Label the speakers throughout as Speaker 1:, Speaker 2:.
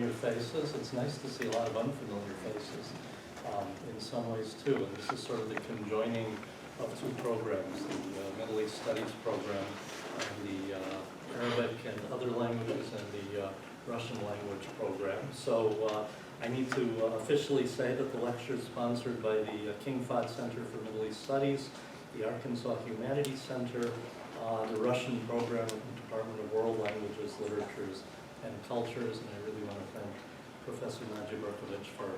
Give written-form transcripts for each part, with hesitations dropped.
Speaker 1: Familiar faces. It's nice to see a lot of unfamiliar faces in some ways too. And this is sort of the conjoining of two programs, the Middle East Studies program, and the Arabic and other languages, and the Russian language program. So I need to officially say that the lecture is sponsored by the King Fahd Center for Middle East Studies, the Arkansas Humanities Center, the Russian program of the Department of World Languages, Literatures, and Cultures, and I really want to thank Professor Nadia Berkovich for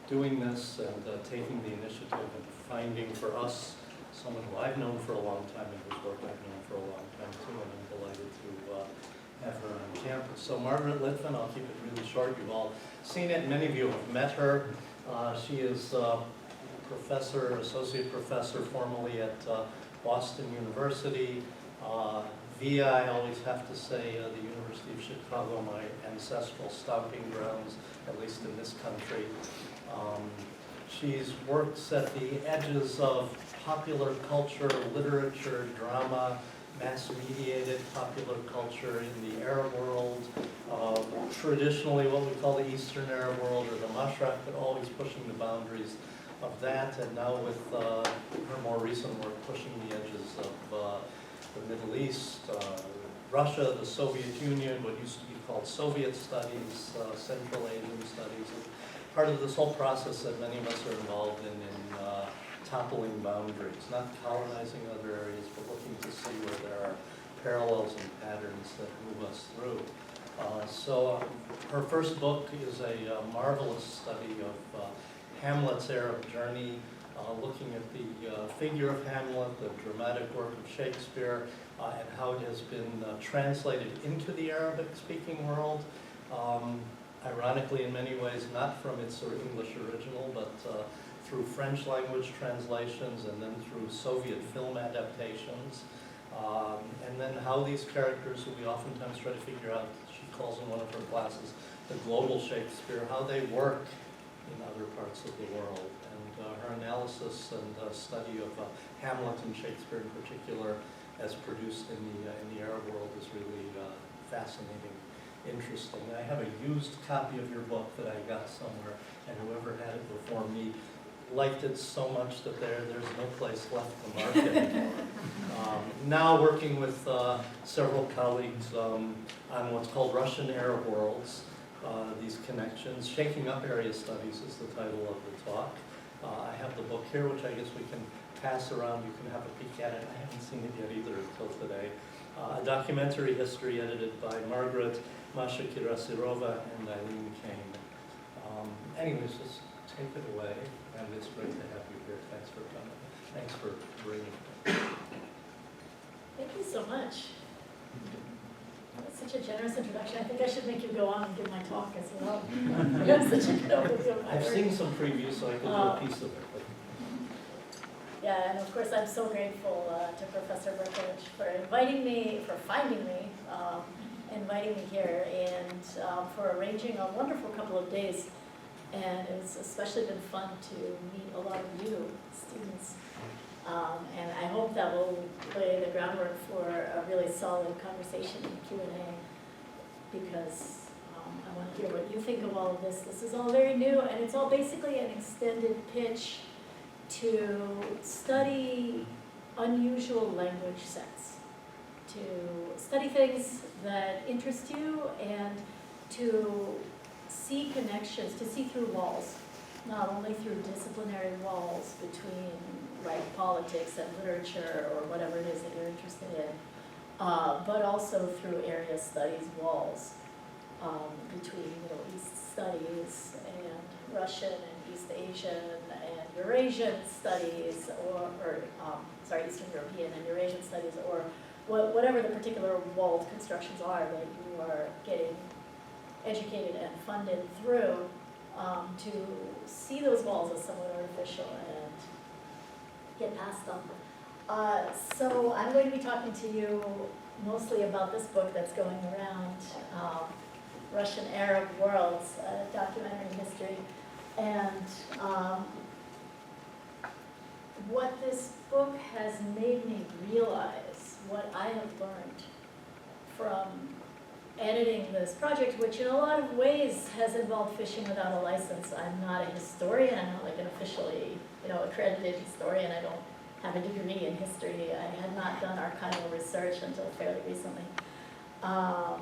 Speaker 1: doing this and taking the initiative and finding for us someone who I've known for a long time and whose work I've known for a long time too, and I'm delighted to have her on campus. So Margaret Litvin, I'll keep it really short. You've all seen it. Many of you have met her. She is professor, associate professor formerly at Boston University. VIA, I always have to say, the University of Chicago, my ancestral stomping grounds, at least in this country. She's worked at the edges of popular culture, literature, drama, mass-mediated popular culture in the Arab world, traditionally what we call the Eastern Arab world, or the Mashriq, but always pushing the boundaries of that, and now with her more recent work pushing the edges of the Middle East, Russia, the Soviet Union, what used to be called Soviet studies, Central Asian studies, part of this whole process that many of us are involved in toppling boundaries, not colonizing other areas, but looking to see where there are parallels and patterns that move us through. So her first book is a marvelous study of Hamlet's Arab journey, looking at the figure of Hamlet, the dramatic work of Shakespeare, and how it has been translated into the Arabic-speaking world. Ironically, in many ways, not from its sort of English original, but through French language translations, and then through Soviet film adaptations. And then how these characters, who we oftentimes try to figure out, she calls in one of her classes, the global Shakespeare, how they work in other parts of the world. And her analysis and study of Hamlet and Shakespeare in particular, as produced in the Arab world, is really fascinating, interesting. I have a used copy of your book that I got somewhere, and whoever had it before me liked it so much that there's no place left to market anymore. Now working with several colleagues on what's called Russian Arab worlds, these connections. Shaking Up Area Studies is the title of the talk. I have the book here, which I guess we can pass around. You can have a peek at it. I haven't seen it yet either until today. A documentary history edited by Margaret Masha Kirasirova and Eileen Kane. Anyways, just take it away, and it's great to have you here. Thanks for coming. Thanks for bringing it.
Speaker 2: Thank you so much. That's such a generous introduction. I think I should make you go on and give my talk as well. That's such a good overview of my
Speaker 1: I've
Speaker 2: work.
Speaker 1: seen some previews, so I could do a piece of it. But.
Speaker 2: Yeah, and of course I'm so grateful to Professor Berkovich for inviting me, for finding me, inviting me here, and for arranging a wonderful couple of days. And it's especially been fun to meet a lot of you, students. And I hope that will lay the groundwork for a really solid conversation and Q&A, because I want to hear what you think of all of this. This is all very new, and it's all basically an extended pitch to study unusual language sets, to study things that interest you, and to see connections, to see through walls, not only through disciplinary walls between like politics and literature or whatever it is that you're interested in, but also through area studies walls between Middle East studies and Russian and East Asian and Eurasian studies, or Eastern European and Eurasian studies, or whatever the particular walled constructions are that you are getting educated and funded through, to see those walls as somewhat artificial and get past them. So I'm going to be talking to you mostly about this book that's going around, Russian Arab Worlds, documentary history, and what this book has made me realize, what I have learned from editing this project, which in a lot of ways has involved fishing without a license. I'm not a historian, I'm not like an officially, accredited historian. I don't have a degree in history. I had not done archival research until fairly recently. I'm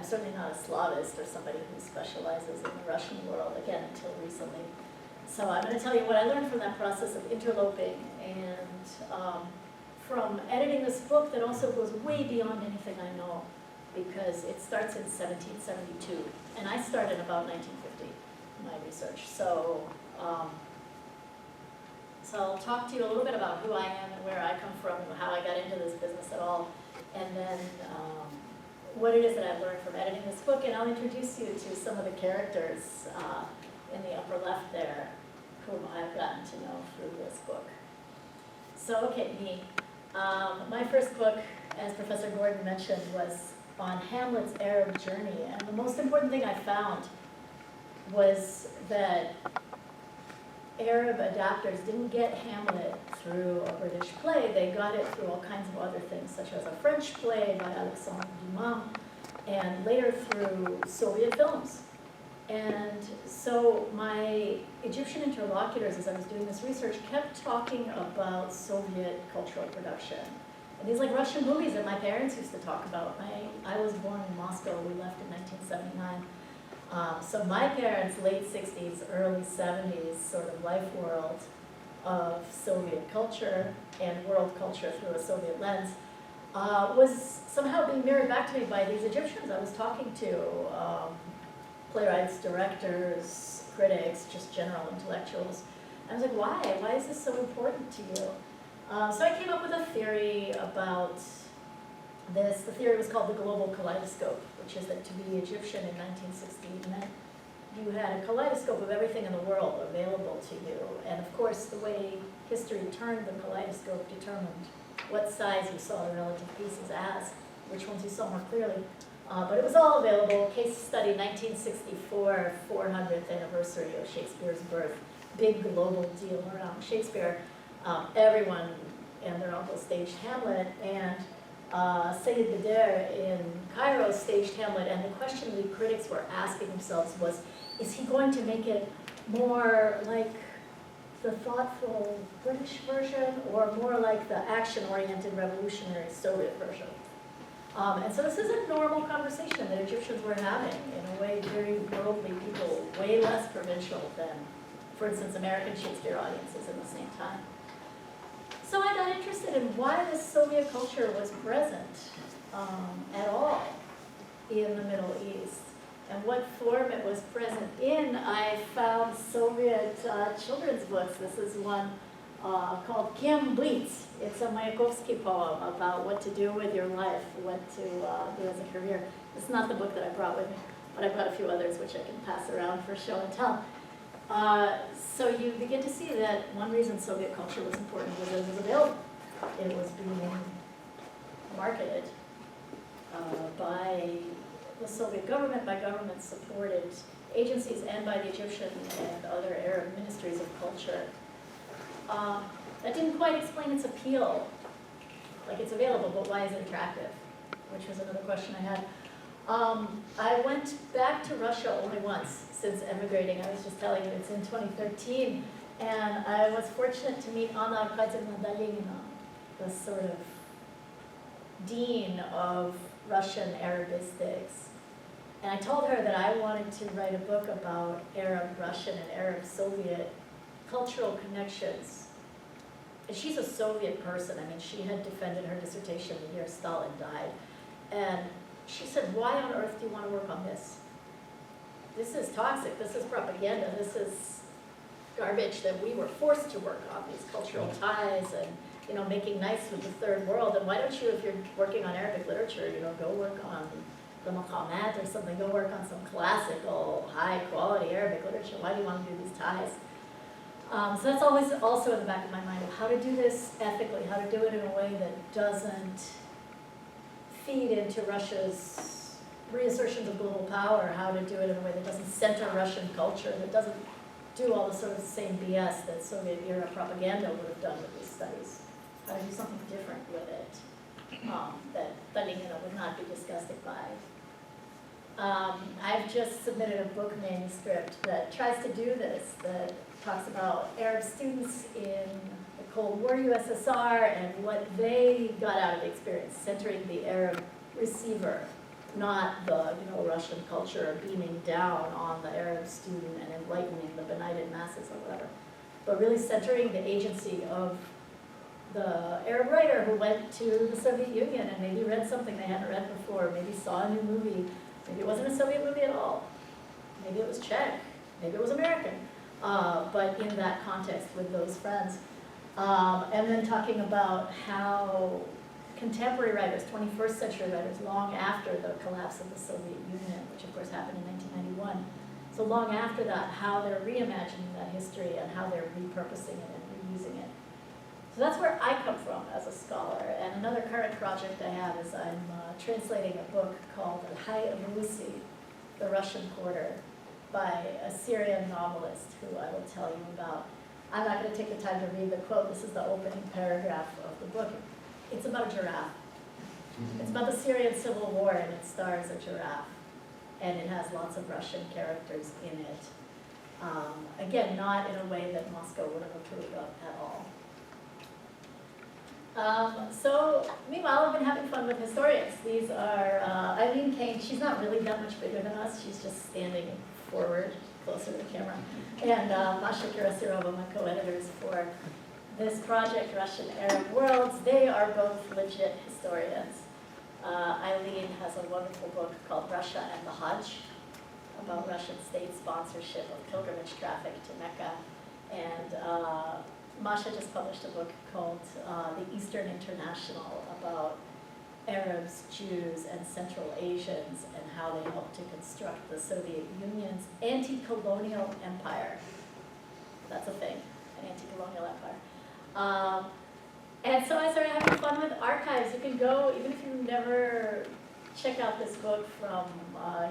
Speaker 2: certainly not a Slavist or somebody who specializes in the Russian world, again, until recently. So I'm going to tell you what I learned from that process of interloping and from editing this book that also goes way beyond anything I know, because it starts in 1772, and I started about 1950, my research. So I'll talk to you a little bit about who I am and where I come from and how I got into this business at all, and then what it is that I've learned from editing this book, and I'll introduce you to some of the characters in the upper left there, whom I've gotten to know through this book. So, okay, me. My first book, as Professor Gordon mentioned, was on Hamlet's Arab journey, and the most important thing I found was that Arab adapters didn't get Hamlet through a British play, they got it through all kinds of other things, such as a French play by Alexandre Dumas, and later through Soviet films. And so my Egyptian interlocutors, as I was doing this research, kept talking about Soviet cultural production. And these like Russian movies that my parents used to talk about. I was born in Moscow, we left in 1979. So my parents' late 60s, early 70s sort of life world of Soviet culture and world culture through a Soviet lens was somehow being mirrored back to me by these Egyptians I was talking to, playwrights, directors, critics, just general intellectuals. I was like, why? Why is this so important to you? So I came up with a theory about this. The theory was called the global kaleidoscope, which is that to be Egyptian in 1960 meant you had a kaleidoscope of everything in the world available to you. And of course, the way history turned the kaleidoscope determined what size you saw the relative pieces as, which ones you saw more clearly. But it was all available. Case study 1964, 400th anniversary of Shakespeare's birth. Big global deal around Shakespeare. Everyone and their uncle staged Hamlet, and Sayyid Badr in Cairo staged Hamlet, and the question the critics were asking themselves was, is he going to make it more like the thoughtful British version or more like the action-oriented revolutionary Soviet version? And so this is a normal conversation that Egyptians were having, in a way very worldly people, way less provincial than, for instance, American Shakespeare audiences in the same time. So I got interested in why this Soviet culture was present at all in the Middle East, and what form it was present in. I found Soviet children's books. This is one called Kim Bleats. It's a Mayakovsky poem about what to do with your life, what to do as a career. It's not the book that I brought with me, but I've got a few others which I can pass around for show and tell. So you begin to see that one reason Soviet culture was important was that it was available. It was being marketed by the Soviet government, by government-supported agencies, and by the Egyptian and other Arab ministries of culture. That didn't quite explain its appeal. Like, it's available, but why is it attractive? Which was another question I had. I went back to Russia only once since emigrating. I was just telling you, it's in 2013. And I was fortunate to meet Anna Arkadyevna Dalynina, the sort of dean of Russian Arabistics. And I told her that I wanted to write a book about Arab Russian and Arab Soviet cultural connections. And she's a Soviet person. I mean, she had defended her dissertation the year Stalin died. And she said, why on earth do you want to work on this? This is toxic, this is propaganda, this is garbage that we were forced to work on, these cultural ties and, making nice with the third world. And why don't you, if you're working on Arabic literature, go work on the Maqamat or something, go work on some classical, high quality Arabic literature. Why do you want to do these ties? So that's always also in the back of my mind of how to do this ethically, how to do it in a way that doesn't feed into Russia's reassertions of global power, how to do it in a way that doesn't center Russian culture, that doesn't do all the sort of same BS that Soviet-era propaganda would have done with these studies. How to do something different with it. that Talingana would not be disgusted by. I've just submitted a book manuscript that tries to do this, that talks about Arab students in the Cold War USSR and what they got out of the experience, centering the Arab receiver, not the Russian culture beaming down on the Arab student and enlightening the benighted masses or whatever, but really centering the agency of the Arab writer who went to the Soviet Union and maybe read something they hadn't read before, maybe saw a new movie, maybe it wasn't a Soviet movie at all, maybe it was Czech, maybe it was American, but in that context with those friends. And then talking about how contemporary writers, 21st century writers, long after the collapse of the Soviet Union, which of course happened in 1991, so long after that, how they're reimagining that history and how they're repurposing it and reusing it. So that's where I come from as a scholar. And another current project I have is I'm translating a book called Al-Hay Abusi, The Russian Quarter, by a Syrian novelist who I will tell you about. I'm not going to take the time to read the quote. This is the opening paragraph of the book. It's about a giraffe. It's about the Syrian civil war, and it stars a giraffe. And it has lots of Russian characters in it. Again, not in a way that Moscow would have approved of at all. So, meanwhile, I've been having fun with historians. These are Eileen Kane. She's not really that much bigger than us. She's just standing forward, closer to the camera. And Masha Kirasirova, my co-editors for this project, Russian Arab Worlds. They are both legit historians. Eileen has a wonderful book called Russia and the Hajj, about Russian state sponsorship of pilgrimage traffic to Mecca. And Masha just published a book called The Eastern International, about Arabs, Jews, and Central Asians and how they helped to construct the Soviet Union's anti-colonial empire. That's a thing, an anti-colonial empire. And so I started having fun with archives. You can go, even if you never check out this book from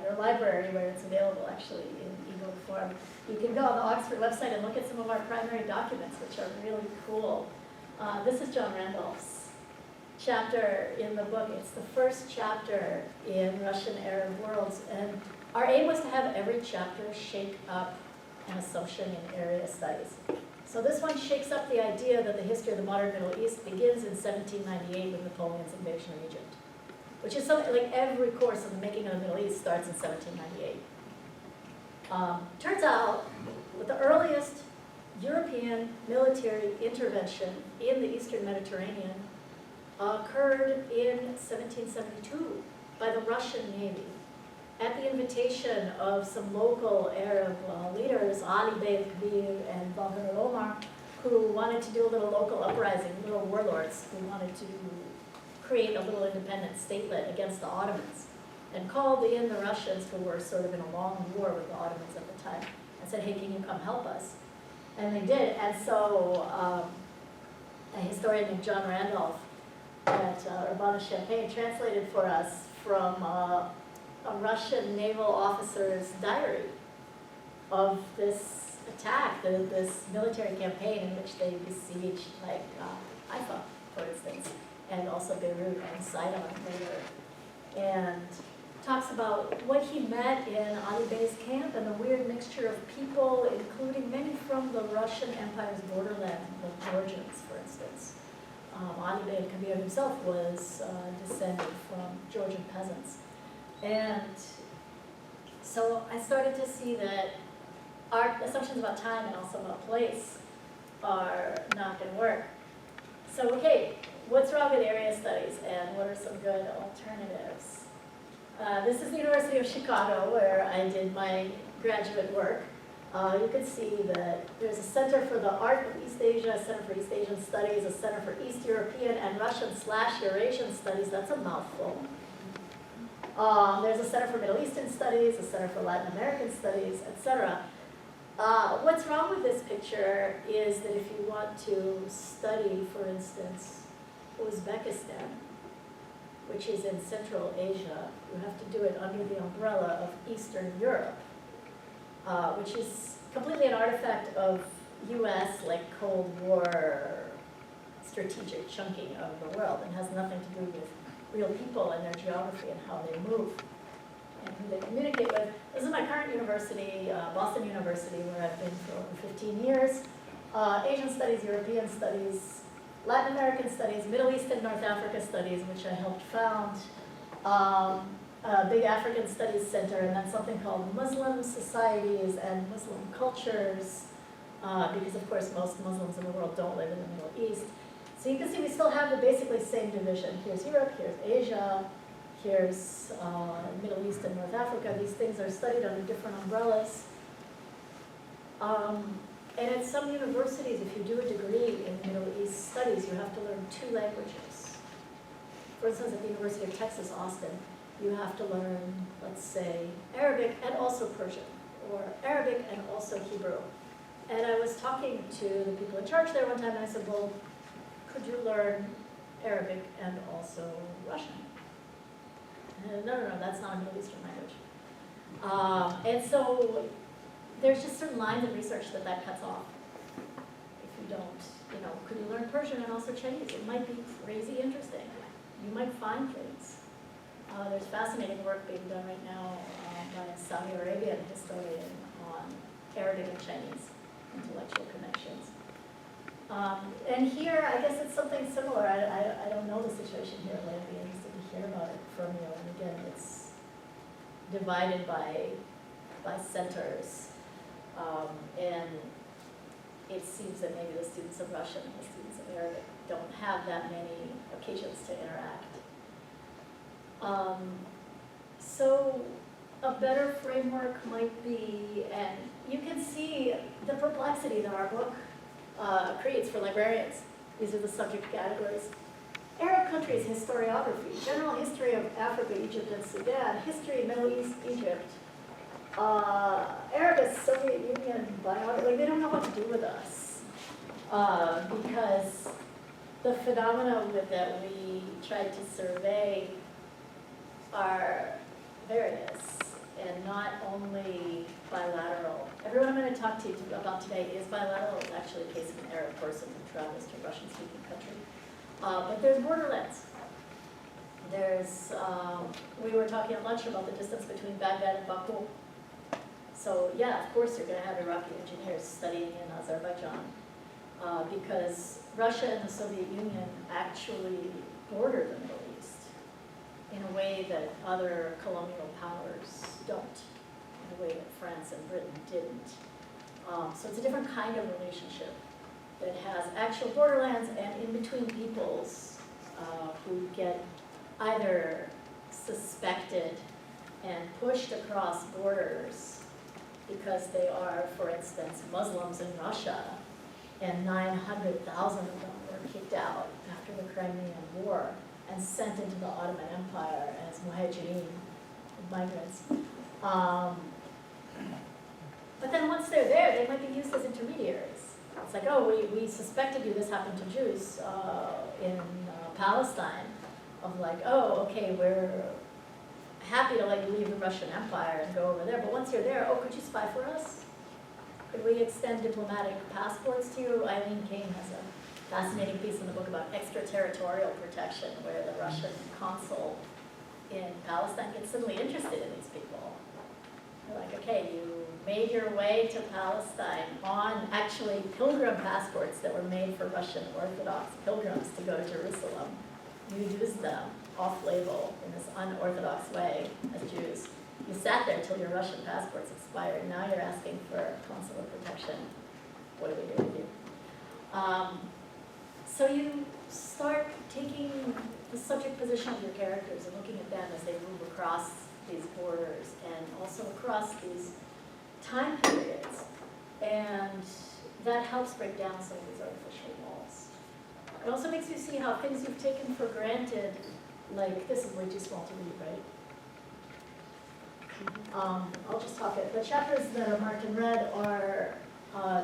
Speaker 2: your library where it's available actually in ebook form, you can go on the Oxford website and look at some of our primary documents, which are really cool. This is John Randolph's chapter in the book. It's the first chapter in Russian Arab Worlds, and our aim was to have every chapter shake up an assumption in area studies. So this one shakes up the idea that the history of the modern Middle East begins in 1798 with Napoleon's invasion of Egypt, which is something like every course of the making of the Middle East starts in 1798. Turns out that the earliest European military intervention in the Eastern Mediterranean occurred in 1772 by the Russian Navy at the invitation of some local Arab leaders, Ali Bey Kabir and Bahadur Omar, who wanted to do a little local uprising, little warlords who wanted to create a little independent statelet against the Ottomans, and called in the Russians, who were sort of in a long war with the Ottomans at the time, and said, hey, can you come help us? And they did. And so a historian named John Randolph at Urbana-Champaign translated for us from a Russian naval officer's diary of this attack, this military campaign in which they besieged like Haifa, for instance, and also Beirut and Sidon later. And talks about what he met in Ali Bey's camp and the weird mixture of people, including many from the Russian Empire's borderland, the Georgians, for instance. Ali Bey Kabir himself was descended from Georgian peasants. And so I started to see that our assumptions about time and also about place are not going to work. So, okay, what's wrong with area studies and what are some good alternatives? This is the University of Chicago, where I did my graduate work. You can see that there's a Center for the Art of East Asia, a Center for East Asian Studies, a Center for East European and Russian/Eurasian Studies. That's a mouthful. There's a Center for Middle Eastern Studies, a Center for Latin American Studies, etc. What's wrong with this picture is that if you want to study, for instance, Uzbekistan, which is in Central Asia, you have to do it under the umbrella of Eastern Europe, which is completely an artifact of US, like Cold War strategic chunking of the world and has nothing to do with real people and their geography and how they move and who they communicate with. This is my current university, Boston University, where I've been for over 15 years. Asian studies, European studies, Latin American studies, Middle East and North Africa studies, which I helped found, a big African studies center, and then something called Muslim societies and Muslim cultures, because of course most Muslims in the world don't live in the Middle East. So you can see we still have the basically same division. Here's Europe, here's Asia, here's Middle East and North Africa. These things are studied under different umbrellas. And at some universities, if you do a degree in Middle East studies, you have to learn 2 languages. For instance, at the University of Texas, Austin, you have to learn, let's say, Arabic and also Persian, or Arabic and also Hebrew. And I was talking to the people in charge there one time, and I said, well, could you learn Arabic and also Russian? And no, that's not a Middle Eastern language. And so there's just certain lines of research that cuts off. If you don't, could you learn Persian and also Chinese? It might be crazy interesting. You might find things. There's fascinating work being done right now by a Saudi Arabian historian on Arabic and Chinese intellectual connections. And here, I guess it's something similar. I don't know the situation here, but I'd be interested to hear about it from you. And again, it's divided by centers. And it seems that maybe the students of Russian and the students of Arabic don't have that many occasions to interact. So a better framework might be, and you can see the perplexity that our book creates for librarians. These are the subject categories. Arab countries, historiography, general history of Africa, Egypt, and Sudan, history, Middle East, Egypt, Arabic, Soviet Union, biography, they don't know what to do with us because the phenomena that we tried to survey are various and not only bilateral. Everyone I'm going to talk to you about today is bilateral. It's actually a case of an Arab person who travels to a Russian-speaking country. But there's borderlands. There's, we were talking at lunch about the distance between Baghdad and Baku. So yeah, of course you're going to have Iraqi engineers studying in Azerbaijan because Russia and the Soviet Union actually border the Middle East in a way that other colonial powers don't, in a way that France and Britain didn't. So it's a different kind of relationship that has actual borderlands and in-between peoples who get either suspected and pushed across borders because they are, for instance, Muslims in Russia, and 900,000 of them were kicked out after the Crimean War and sent into the Ottoman Empire as muhajirin, migrants. But then once they're there, they might be used as intermediaries. It's like, oh, we suspected you, this happened to Jews in Palestine, of like, oh, okay, we're happy to let you leave the Russian Empire and go over there, but once you're there, oh, could you spy for us? Could we extend diplomatic passports to you? Eileen Kane has a fascinating piece in the book about extraterritorial protection, where the Russian consul in Palestine gets suddenly interested in these people. They're like, okay, you made your way to Palestine on actually pilgrim passports that were made for Russian Orthodox pilgrims to go to Jerusalem. You used them off-label in this unorthodox way as Jews. You sat there till your Russian passports expired. Now you're asking for consular protection. What do we do with you? So you start taking the subject position of your characters and looking at them as they move across these borders and also across these time periods. And that helps break down some of these artificial walls. It also makes you see how things you've taken for granted, like this is way too small to read, right? I'll just talk it. The chapters that are marked in red are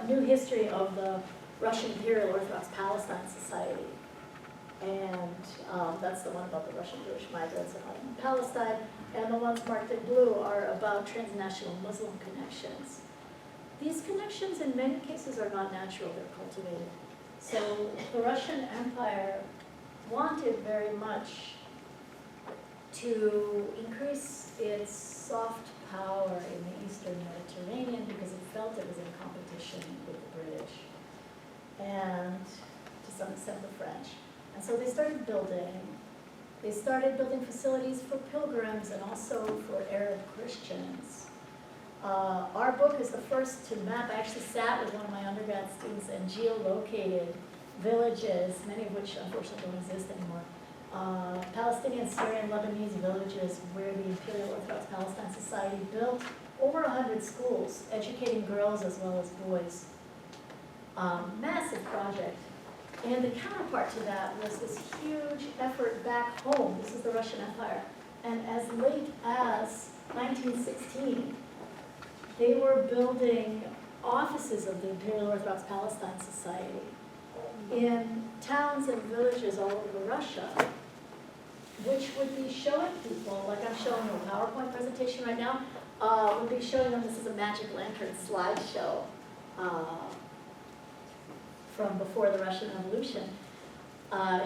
Speaker 2: new history of the Russian Imperial Orthodox Palestine Society. And that's the one about the Russian Jewish migrants in Ottoman Palestine. And the ones marked in blue are about transnational Muslim connections. These connections in many cases are not natural, they're cultivated. So the Russian Empire wanted very much to increase its soft power in the Eastern Mediterranean because it felt it was in competition with the British and to some extent the French. And so they started building facilities for pilgrims and also for Arab Christians. Our book is the first to map. I actually sat with one of my undergrad students and geolocated villages, many of which unfortunately don't exist anymore. Palestinian, Syrian, Lebanese villages where the Imperial Orthodox Palestine Society built over 100 schools, educating girls as well as boys. Massive project. And the counterpart to that was this huge effort back home. This is the Russian Empire. And as late as 1916, they were building offices of the Imperial Orthodox Palestine Society in towns and villages all over Russia, which would be showing people, like I'm showing a PowerPoint presentation right now, would be showing them, this is a magic lantern slideshow from before the Russian Revolution,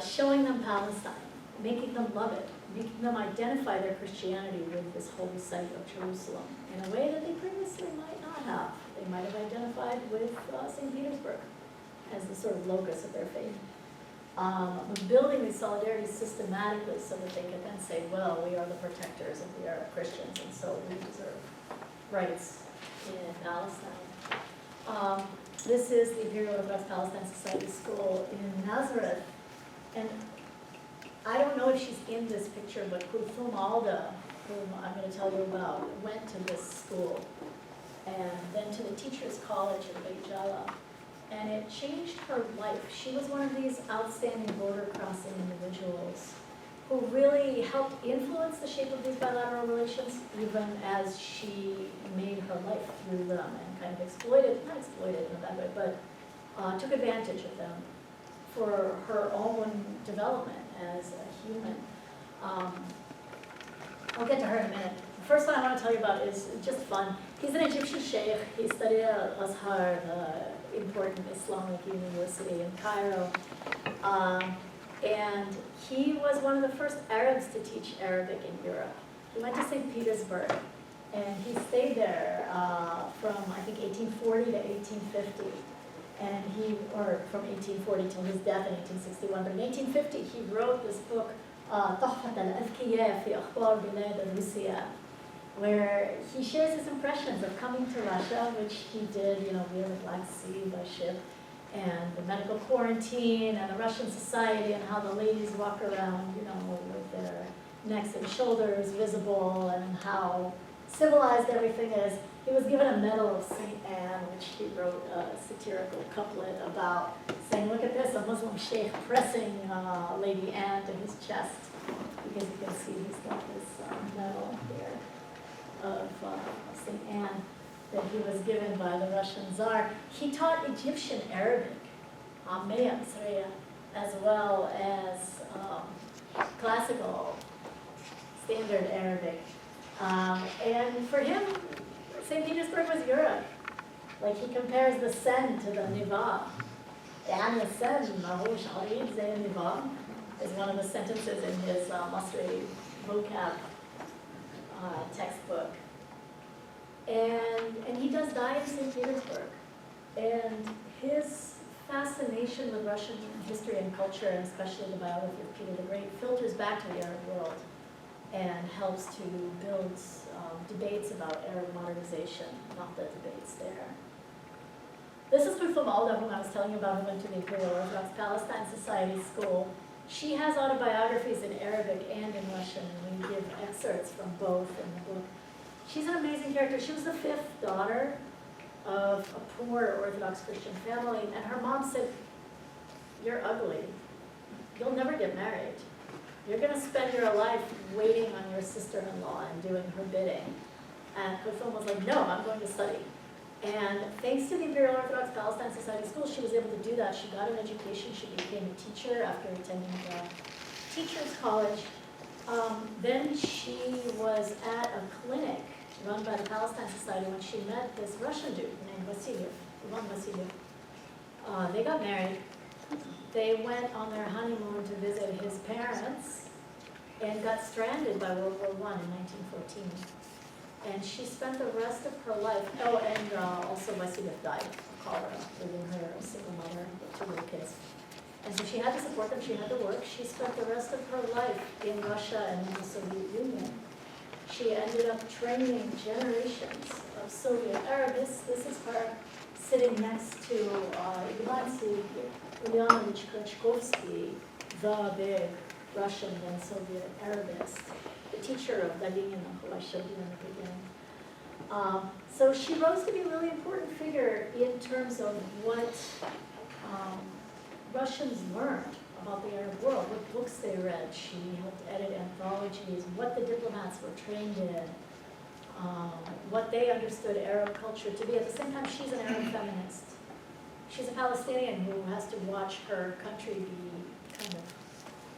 Speaker 2: showing them Palestine, making them love it, making them identify their Christianity with this holy site of Jerusalem in a way that they previously might not have. They might have identified with St. Petersburg as the sort of locus of their faith. Building these solidarities systematically so that they could then say, well, we are the protectors of the Arab Christians, and so we deserve rights in Palestine. This is the Imperial Orthodox Palestine Society School in Nazareth. And I don't know if she's in this picture, but Kulthum Alda, whom I'm going to tell you about, went to this school and then to the Teachers College in Beit Jala. And it changed her life. She was one of these outstanding border crossing individuals who really helped influence the shape of these bilateral relations, even as she made her life through them and kind of not exploited in a bad way, but took advantage of them for her own development as a human. I'll get to her in a minute. The first one I want to tell you about is just fun. He's an Egyptian sheikh. He studied at Azhar, the important Islamic university in Cairo. And he was one of the first Arabs to teach Arabic in Europe. He went to St. Petersburg, and he stayed there from, I think, 1840 to 1850. And or from 1840 till his death in 1861. But in 1850, he wrote this book, تحفة الأذكياء في أخبار بلاد روسيا, where he shares his impressions of coming to Russia, which he did, via the Black Sea by ship, and the medical quarantine, and the Russian society, and how the ladies walk around, with their necks and shoulders visible, and how civilized everything is. He was given a medal of St. Anne, which he wrote a satirical couplet about, saying, look at this, a Muslim sheikh pressing Lady Anne to his chest, because you can see he's got this medal here of St. Anne that he was given by the Russian Tsar. He taught Egyptian Arabic, Ameya Misriya, as well as classical standard Arabic. And for him, St. Petersburg was Europe. Like, he compares the Seine to the Niva. And the Seine, Mahush Arid Zay Niva, is one of the sentences in his Masri vocab textbook. And he does die in St. Petersburg. And his fascination with Russian history and culture, and especially the biography of Peter the Great, filters back to the Arab world and helps to build debates about Arab modernization, not the debates there. This is Kulthum Alda, whom I was telling you about, who went to the Imperial Orthodox Palestine Society School. She has autobiographies in Arabic and in Russian, and we give excerpts from both in the book. She's an amazing character. She was the fifth daughter of a poor Orthodox Christian family, and her mom said, you're ugly. You'll never get married. You're going to spend your life waiting on your sister-in-law and doing her bidding. And Kulthum was like, no, I'm going to study. And thanks to the Imperial Orthodox Palestine Society School, she was able to do that. She got an education. She became a teacher after attending the Teachers College. Then she was at a clinic run by the Palestine Society when she met this Russian dude named Vasily, Ivan Vasilyev. They got married. they went on their honeymoon to visit his parents and got stranded by World War I in 1914. And she spent the rest of her life, oh, and also Vasilyev died of cholera, leaving her a single mother with 2 little kids. And so she had to support them, she had to work. She spent the rest of her life in Russia and in the Soviet Union. She ended up training generations of Soviet Arabists. This is her sitting next to Ignacy Ulyanovich Krachkovsky, the big Russian and Soviet Arabist, the teacher of Daginin, who I showed you in the beginning. So she rose to be a really important figure in terms of what Russians learned about the Arab world, what books they read. She helped edit anthologies, what the diplomats were trained in, what they understood Arab culture to be. At the same time, she's an Arab feminist. She's a Palestinian who has to watch her country be kind of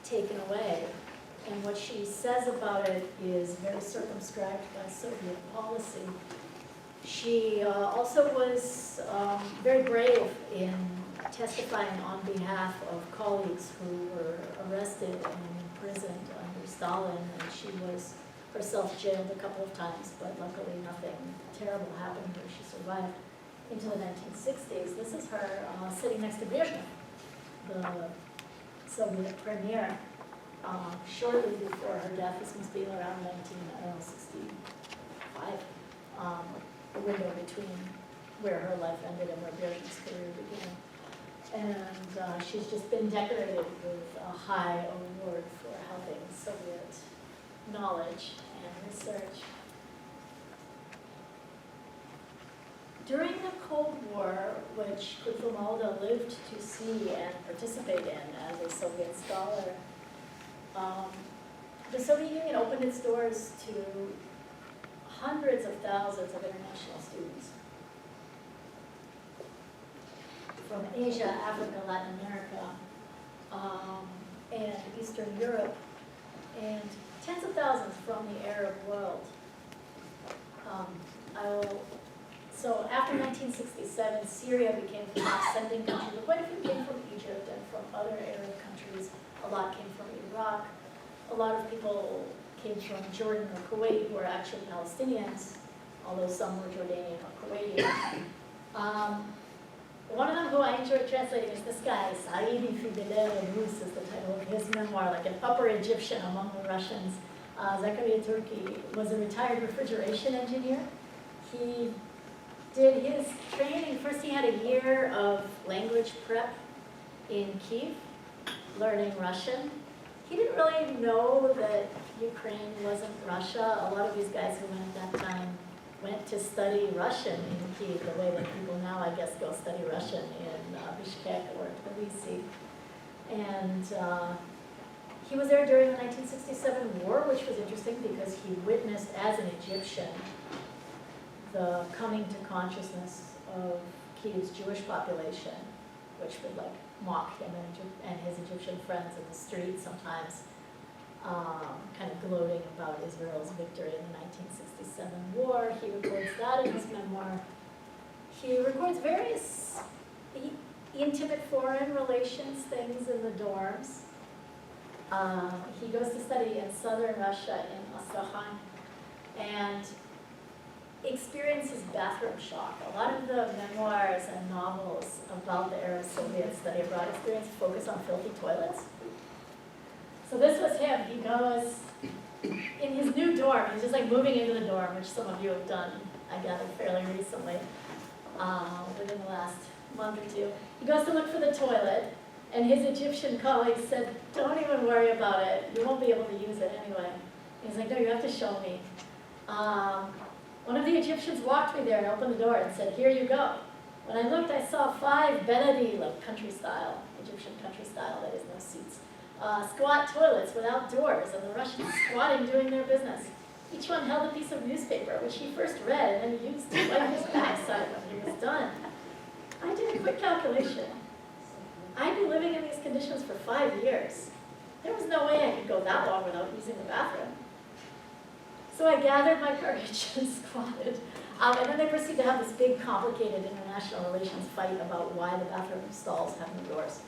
Speaker 2: taken away. And what she says about it is very circumscribed by Soviet policy. She also was very brave in testifying on behalf of colleagues who were arrested and imprisoned under Stalin, and she was herself jailed a couple of times, but luckily nothing terrible happened to her. She survived into the 1960s. This is her sitting next to Brezhnev, the Soviet premier, shortly before her death. This must be around 1965, the window between where her life ended and where Brezhnev's career began. And she's just been decorated with a high award for helping Soviet knowledge and research. During the Cold War, which Kutlumalda lived to see and participate in as a Soviet scholar, the Soviet Union opened its doors to hundreds of thousands of international students from Asia, Africa, Latin America, and Eastern Europe, and tens of thousands from the Arab world. So after 1967, Syria became the top sending country, but quite a few came from Egypt and from other Arab countries. A lot came from Iraq. A lot of people came from Jordan or Kuwait, who are actually Palestinians, although some were Jordanian or Kuwaiti. One of them who I enjoyed translating is this guy, Saidi Fidel Rus is the title of his memoir, like an upper Egyptian among the Russians. Zakaria Turki was a retired refrigeration engineer. He did his training. First he had a year of language prep in Kiev, learning Russian. He didn't really know that Ukraine wasn't Russia. A lot of these guys who went at that time went to study Russian in Kiev, the way that people now, I guess, go study Russian in Bishkek or Tbilisi. And he was there during the 1967 war, which was interesting because he witnessed as an Egyptian the coming to consciousness of Kiev's Jewish population, which would like mock him and his Egyptian friends in the street sometimes, kind of gloating about Israel's victory in the 1967 war. He records that in his memoir. He records various intimate foreign relations things in the dorms. He goes to study in southern Russia in Astrakhan and experiences bathroom shock. A lot of the memoirs and novels about the Arab-Soviet study abroad experience focus on filthy toilets. So this was him. He goes in his new dorm. He's just like moving into the dorm, which some of you have done, I gather, fairly recently, within the last month or two. He goes to look for the toilet, and his Egyptian colleagues said, "Don't even worry about it. You won't be able to use it anyway." He's like, "No, you have to show me." One of the Egyptians walked me there and opened the door and said, "Here you go." When I looked, I saw 5 Benedi, like country style, Egyptian country style, that is no seats, squat toilets without doors, and the Russians squatting doing their business. Each one held a piece of newspaper, which he first read and then used to wipe his backside when he was done. I did a quick calculation. I'd been living in these conditions for 5 years. There was no way I could go that long without using the bathroom. So I gathered my courage and squatted. And then they proceed to have this big, complicated international relations fight about why the bathroom stalls have no doors.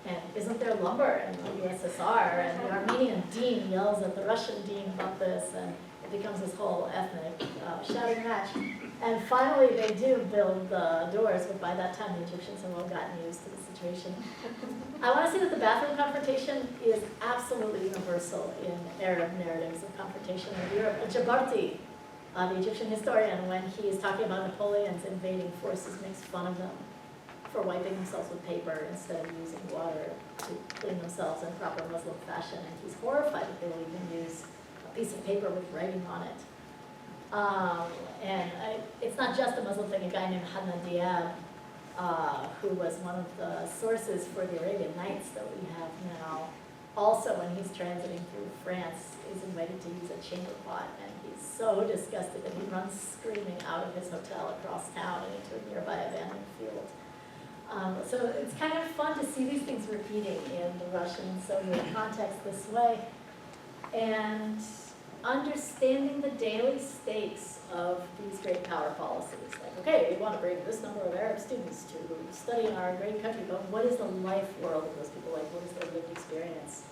Speaker 2: And isn't there lumber in the USSR? And the Armenian dean yells at the Russian dean about this, and it becomes this whole ethnic shouting match. And finally, they do build the doors, but by that time, the Egyptians have all gotten used to the situation. I want to say that the bathroom confrontation is absolutely universal in Arab narratives of confrontation in Europe. Jabarti, the Egyptian historian, when he is talking about Napoleon's invading forces, makes fun of them for wiping themselves with paper instead of using water to clean themselves in proper Muslim fashion. And he's horrified that they will even use a piece of paper with writing on it. It's not just a Muslim thing. A guy named Hadna Diab, who was one of the sources for the Arabian Nights that we have now, also when he's transiting through France is invited to use a chamber pot, and he's so disgusted that he runs screaming out of his hotel across town and into a nearby abandoned field. So it's kind of fun to see these things repeating in the Russian and Soviet context this way, and understanding the daily stakes of these great power policies. Like, okay, we want to bring this number of Arab students to study in our great country, but what is the life world of those people like? What is their lived experience?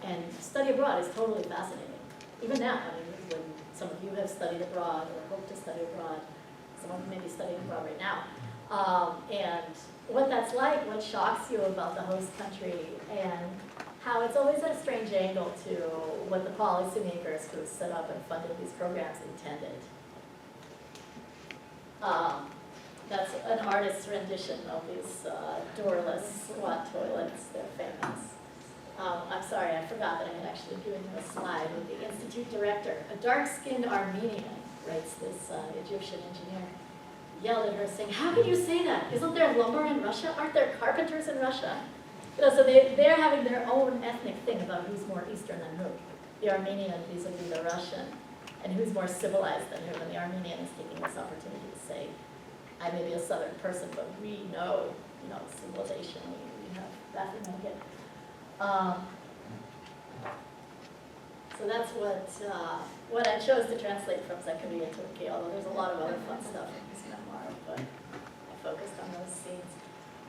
Speaker 2: And study abroad is totally fascinating. Even now, I mean, when some of you have studied abroad or hope to study abroad, some of you may be studying abroad right now. And what that's like, what shocks you about the host country, and how it's always at a strange angle to what the policymakers who set up and funded these programs intended. That's an artist's rendition of these doorless squat toilets. They're famous. I'm sorry, I forgot that I had actually given you a slide with the institute director. A dark-skinned Armenian, writes this Egyptian engineer, yelled at her saying, "How can you say that? Isn't there lumber in Russia? Aren't there carpenters in Russia?" You know, so they're having their own ethnic thing about who's more Eastern than who. The Armenian vis-a-vis the Russian, and who's more civilized than who. And the Armenian is taking this opportunity to say, I may be a Southern person, but we know, civilization. We have bathroom etiquette. So that's what I chose to translate from Zechariah Turkey, although there's a lot of other fun stuff in his memoir, but I focused on those scenes.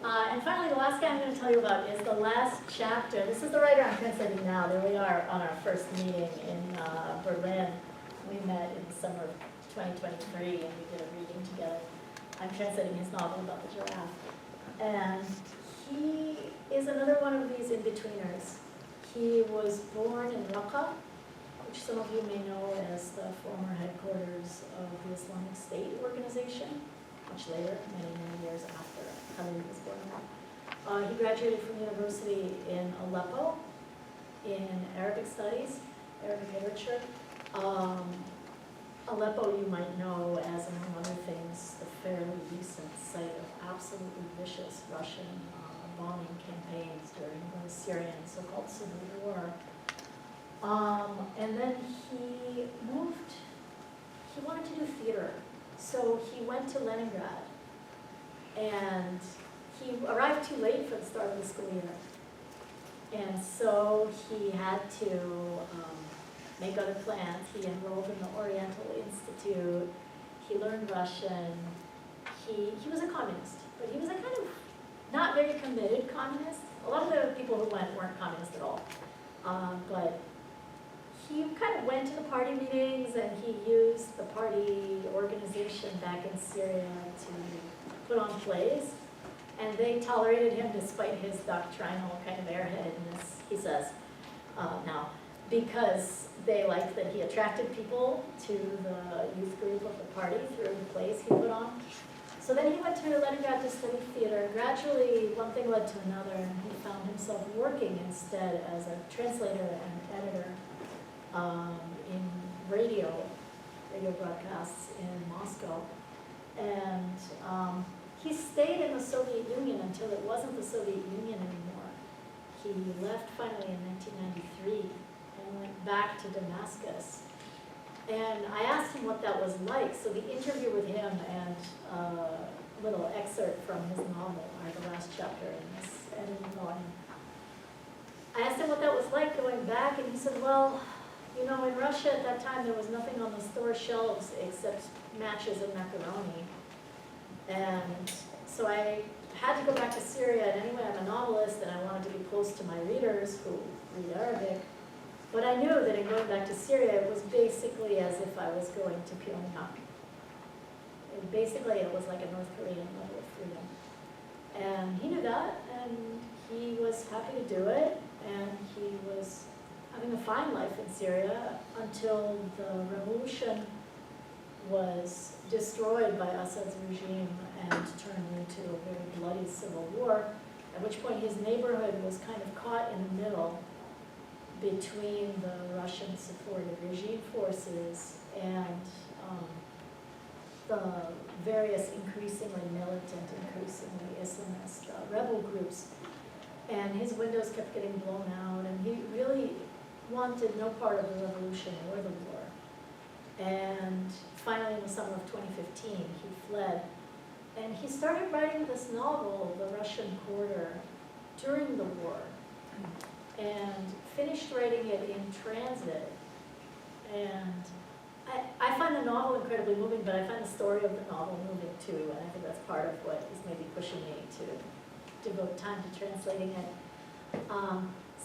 Speaker 2: And finally, the last guy I'm going to tell you about is the last chapter. This is the writer I'm translating now. There we are on our first meeting in Berlin. We met in the summer of 2023, and we did a reading together. I'm translating his novel about the giraffe. And he is another one of these in-betweeners. He was born in Raqqa, which some of you may know as the former headquarters of the Islamic State organization, much later, many, many years after Khalid was born there. He graduated from university in Aleppo in Arabic studies, Arabic literature. Aleppo you might know as, among other things, the fairly recent site of absolutely vicious Russian bombing campaigns during the Syrian so-called Civil War. And then he wanted to do theater. So he went to Leningrad, and he arrived too late for the start of the school year. And so he had to make other plans. He enrolled in the Oriental Institute. He learned Russian. He was a communist, but he was a kind of not very committed communist. A lot of the people who went weren't communist at all. But he kind of went to the party meetings, and he used the party organization back in Syria to put on plays. And they tolerated him despite his doctrinal kind of airheadedness, he says, now, because they liked that he attracted people to the youth group of the party through the plays he put on. So then he went to Leningrad to study theater. Gradually, one thing led to another, and he found himself working instead as a translator and editor in radio broadcasts in Moscow. And he stayed in the Soviet Union until it wasn't the Soviet Union anymore. He left finally in 1993 and went back to Damascus. And I asked him what that was like. So the interview with him and a little excerpt from his novel are the last chapter in this edited volume. I asked him what that was like going back, and he said, well, in Russia at that time there was nothing on the store shelves except matches and macaroni. And so I had to go back to Syria, and anyway, I'm a novelist, and I wanted to be close to my readers who read Arabic. But I knew that in going back to Syria, it was basically as if I was going to Pyongyang. Basically, it was like a North Korean level of freedom. And he knew that, and he was happy to do it, and he was having a fine life in Syria until the revolution was destroyed by Assad's regime and turned into a very bloody civil war, at which point his neighborhood was kind of caught in the middle between the Russian-supported regime forces and the various increasingly militant, increasingly Islamist rebel groups. And his windows kept getting blown out, and he really wanted no part of the revolution or the war. And finally, in the summer of 2015, he fled. And he started writing this novel, The Russian Quarter, during the war, and finished writing it in transit. And I find the novel incredibly moving, but I find the story of the novel moving too, and I think that's part of what is maybe pushing me to devote time to translating it.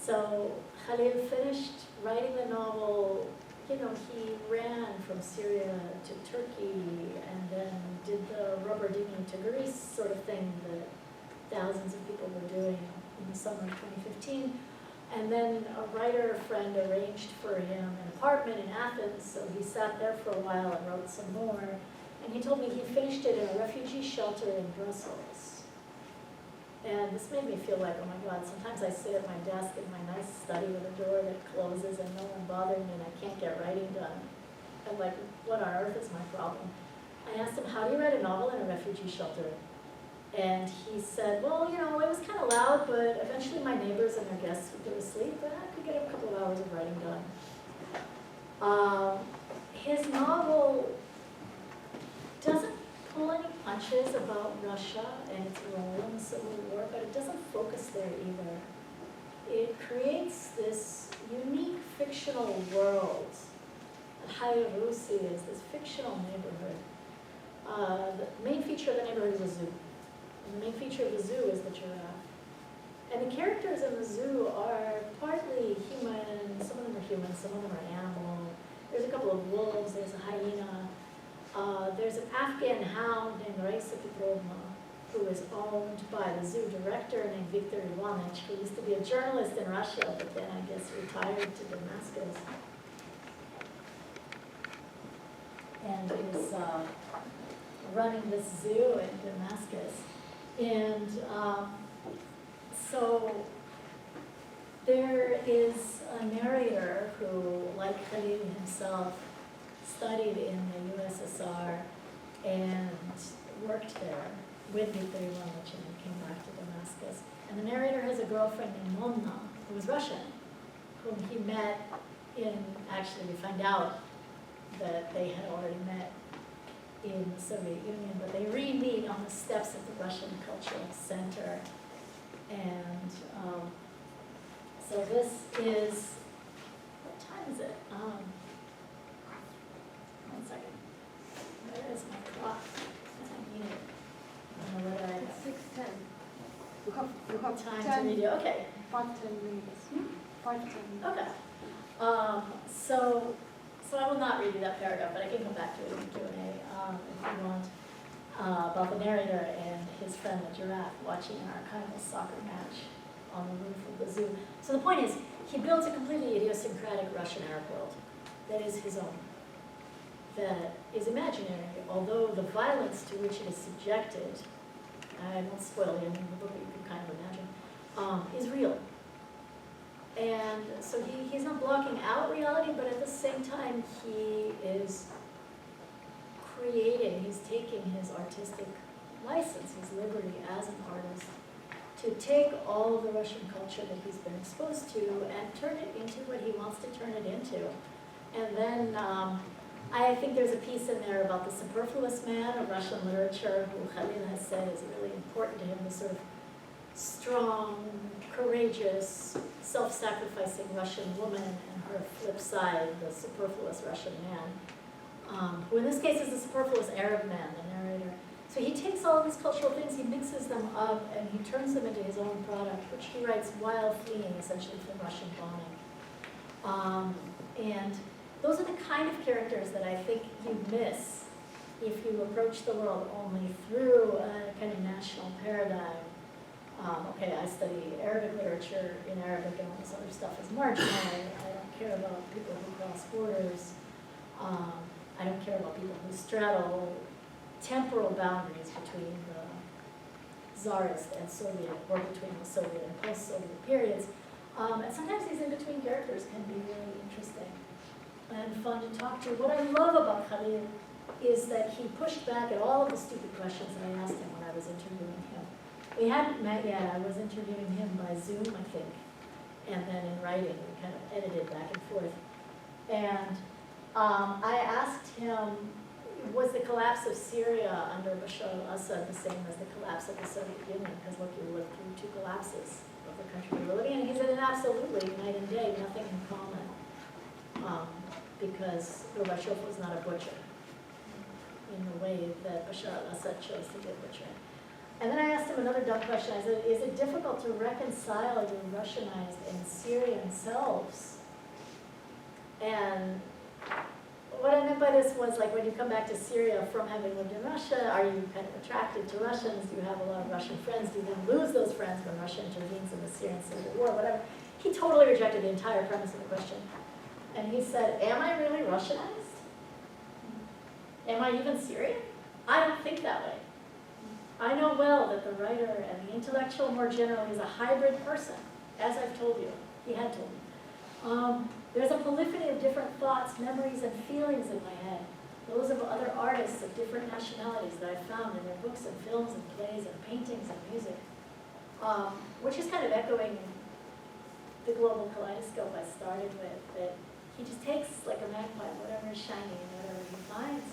Speaker 2: So Khalil finished writing the novel. You know, he ran from Syria to Turkey and then did the Robertini to Greece sort of thing that thousands of people were doing in the summer of 2015. And then a writer friend arranged for him an apartment in Athens, so he sat there for a while and wrote some more. And he told me he finished it in a refugee shelter in Brussels. And this made me feel like, oh my God, sometimes I sit at my desk in my nice study with a door that closes and no one bothering me and I can't get writing done. I'm like, what on earth is my problem? I asked him, how do you write a novel in a refugee shelter? And he said, well, you know, it was kind of loud, but eventually my neighbors and their guests would go to sleep and I could get a couple of hours of writing done. His novel doesn't pull any punches about Russia and its role in the Civil War, but it doesn't focus there either. It creates this unique fictional world. Haya Rusi is this fictional neighborhood. The main feature of the neighborhood is a zoo. And the main feature of the zoo is the giraffe. And the characters in the zoo are partly human, some of them are human, some of them are animal. There's a couple of wolves, there's a hyena. There's an Afghan hound named Raisa Petrovna, who is owned by the zoo director named Viktor Ivanich, who used to be a journalist in Russia, but then I guess retired to Damascus. And is running this zoo in Damascus. And so there is a narrator who, like Khalil himself, studied in the USSR and worked there with Viktor Ivanich and then came back to Damascus. And the narrator has a girlfriend named Mona, who was Russian, whom he met actually we find out that they had already met in the Soviet Union, but they re-meet on the steps of the Russian Cultural Center. And so this is, what time is it? One second. Where is my clock? I need it. I don't know whether I
Speaker 3: It's 6:10. You have
Speaker 2: have time
Speaker 3: 10,
Speaker 2: to read it. Okay.
Speaker 3: 5-10 minutes. 5-10 minutes.
Speaker 2: Okay. So I will not read you that paragraph, but I can come back to it in the Q&A if you want, about the narrator and his friend the giraffe watching an archival soccer match on the roof of the zoo. So the point is, he builds a completely idiosyncratic Russian Arab world that is his own, that is imaginary, although the violence to which it is subjected, I won't spoil it in the book, but you can kind of imagine, is real. And so he's not blocking out reality, but at the same time, he is creating, he's taking his artistic license, his liberty as an artist, to take all of the Russian culture that he's been exposed to and turn it into what he wants to turn it into. And then I think there's a piece in there about the superfluous man of Russian literature, who Khalil has said is really important to him, the sort of strong, courageous, self-sacrificing Russian woman, and her flip side, the superfluous Russian man, who in this case is the superfluous Arab man, the narrator. So he takes takes all of these cultural things, he mixes them up, and he turns them into his own product, which he writes while fleeing, essentially, from Russian bombing. And those are the kind of characters that I think you miss if you approach the world only through a kind of national paradigm. Okay, I study Arabic literature in Arabic, and all this other stuff is marginal. I don't care about people who cross borders. I don't care about people who straddle temporal boundaries between the Tsarist and Soviet, or between the Soviet and post-Soviet periods. And sometimes these in-between characters can be really interesting and fun to talk to. What I love about Khalil is that he pushed back at all of the stupid questions that I asked him when I was interviewing him. We hadn't met yet. I was interviewing him by Zoom, I think, and then in writing, we kind of edited back and forth. And I asked him, was the collapse of Syria under Bashar al-Assad the same as the collapse of the Soviet Union? Because look, you lived through two collapses of the country we were living in. And he said, absolutely, night and day, nothing in common. Because Gorbachev was not a butcher in the way that Bashar al-Assad chose to be a butcher. And then I asked him another dumb question. I said, is it difficult to reconcile your Russianized and Syrian selves? And what I meant by this was, like, when you come back to Syria from having lived in Russia, are you kind of attracted to Russians? Do you have a lot of Russian friends? Do you then lose those friends when Russia intervenes in the Syrian civil war, whatever? He totally rejected the entire premise of the question. And he said, am I really Russianized? Am I even Syrian? I don't think that way. I know well that the writer and the intellectual more generally is a hybrid person, as I've told you. He had told me. There's a polyphony of different thoughts, memories, and feelings in my head. Those of other artists of different nationalities that I've found in their books and films and plays and paintings and music, which is kind of echoing the global kaleidoscope I started with, that he just takes, like a magpie, whatever is shiny and whatever he finds.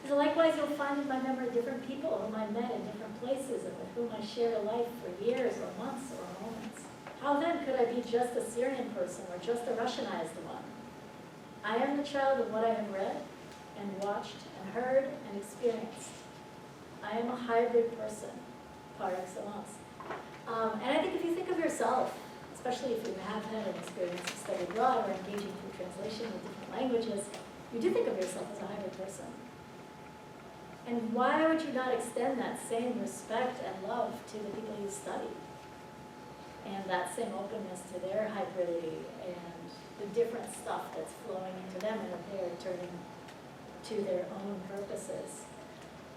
Speaker 2: So likewise, you'll find in my memory different people whom I met in different places and with whom I shared a life for years or months or moments. How then could I be just a Syrian person or just a Russianized one? I am the child of what I have read and watched and heard and experienced. I am a hybrid person, par excellence. And I think if you think of yourself, especially if you have had an experience of study abroad or engaging through translation with different languages, you do think of yourself as a hybrid person. And why would you not extend that same respect and love to the people you study? And that same openness to their hybridity and the different stuff that's flowing into them and that they're turning to their own purposes.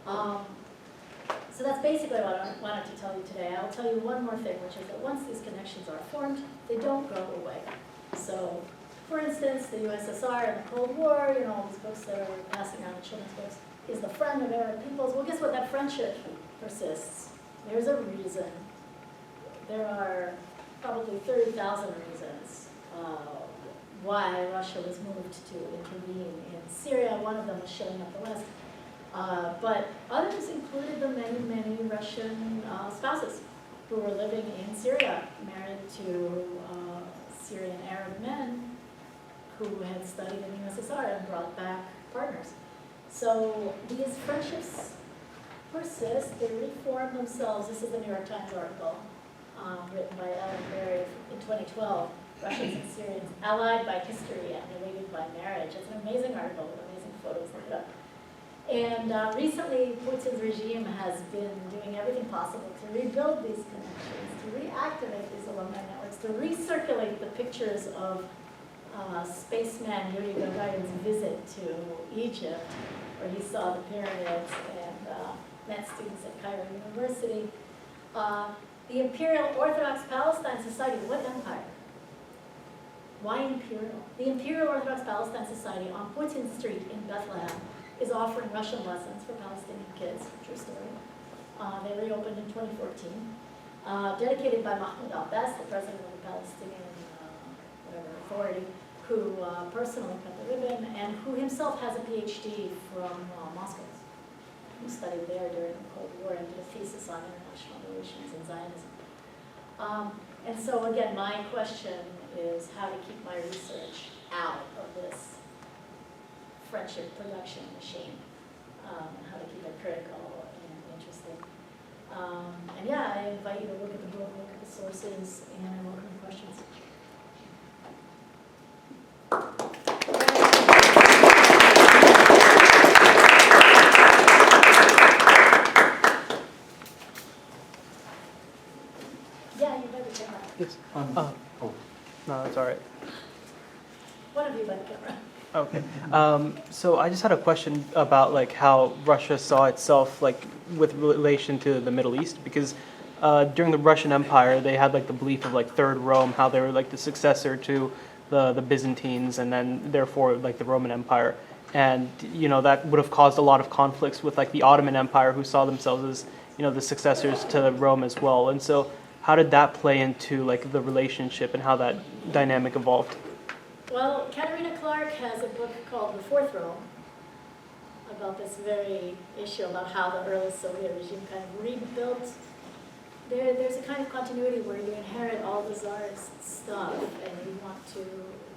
Speaker 2: So that's basically what I wanted to tell you today. I'll tell you one more thing, which is that once these connections are formed, they don't go away. So, for instance, the USSR and the Cold War, you know, all these books that are passing around, the children's books, is the friend of Arab peoples. Well, guess what? That friendship persists. There's a reason. There are probably 30,000 reasons why Russia was moved to intervene in Syria. One of them was showing up the West. But others included the many, many Russian spouses who were living in Syria, married to Syrian Arab men who had studied in the USSR and brought back partners. So these friendships persist, they reform themselves. This is the New York Times article written by Alan Berry in 2012, Russians and Syrians allied by history and related by marriage. It's an amazing article with amazing photos, look it up. And recently, Putin's regime has been doing everything possible to rebuild these connections, to reactivate these alumni networks, to recirculate the pictures of spaceman Yuri Gagarin's visit to Egypt, where he saw the pyramids and met students at Cairo University. The Imperial Orthodox Palestine Society, what empire? Why imperial? The Imperial Orthodox Palestine Society on Putin Street in Bethlehem is offering Russian lessons for Palestinian kids, true story. They reopened in 2014, dedicated by Mahmoud Abbas, the president of the Palestinian authority, who personally cut the ribbon, and who himself has a PhD from Moscow, who studied there during the Cold War and did a thesis on international relations and Zionism. And so again, my question is how to keep my research out of this friendship production machine, and how to keep it critical and invite you to look at the book, look at the sources, and I welcome your questions. Yeah, you by the camera.
Speaker 4: Yes.
Speaker 1: Oh.
Speaker 4: No, that's all right.
Speaker 2: One of you by the camera.
Speaker 4: Okay. So I just had a question about like how Russia saw itself like with relation to the Middle East, because during the Russian Empire they had like the belief of like Third Rome, how they were like the successor to the Byzantines and then therefore like the Roman Empire, and you know that would have caused a lot of conflicts with like the Ottoman Empire, who saw themselves as, you know, the successors to Rome as well. And so how did that play into like the relationship and how that dynamic evolved?
Speaker 2: Well, Katerina Clark has a book called The Fourth Rome about this very issue, about how the early Soviet regime kind of rebuilt. There's a kind of continuity where you inherit all the czar's stuff and you want to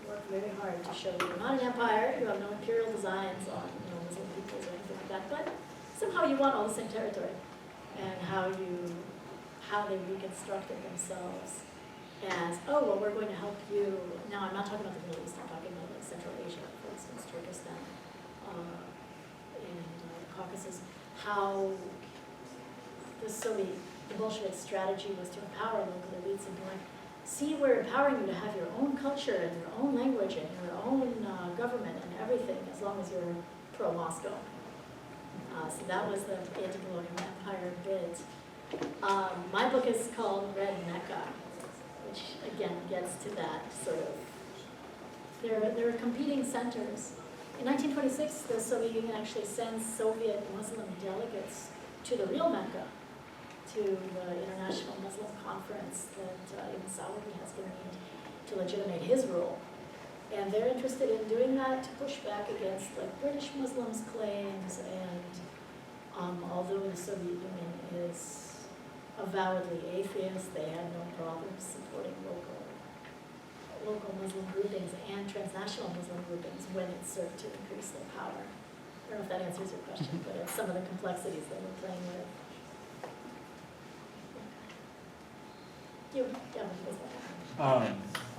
Speaker 2: work very hard to show that you're not an empire, you have no imperial designs on, you know, Muslim peoples or anything like that, but somehow you want all the same territory, and how they reconstructed themselves as, oh, well, we're going to help you. Now, I'm not talking about the Middle East, I'm talking about like Central Asia, for instance, Turkestan, and the Caucasus, how the Bolshevik strategy was to empower local elites and be like, see, we're empowering you to have your own culture and your own language and your own government and everything, as long as you're pro-Moscow. So that was the anti-colonial empire bit. My book is called Red Mecca, which again gets to that sort of, there are competing centers. In 1926, the Soviet Union actually sends Soviet Muslim delegates to the real Mecca, to the International Muslim Conference that Ibn Saudi has convened to legitimate his rule. And they're interested in doing that to push back against like British Muslims' claims, and although the Soviet Union is avowedly atheist, they had no problem supporting local Muslim groupings and transnational Muslim groupings when it served to increase their power. I don't know if that answers your question, but it's some of the complexities that we're playing with.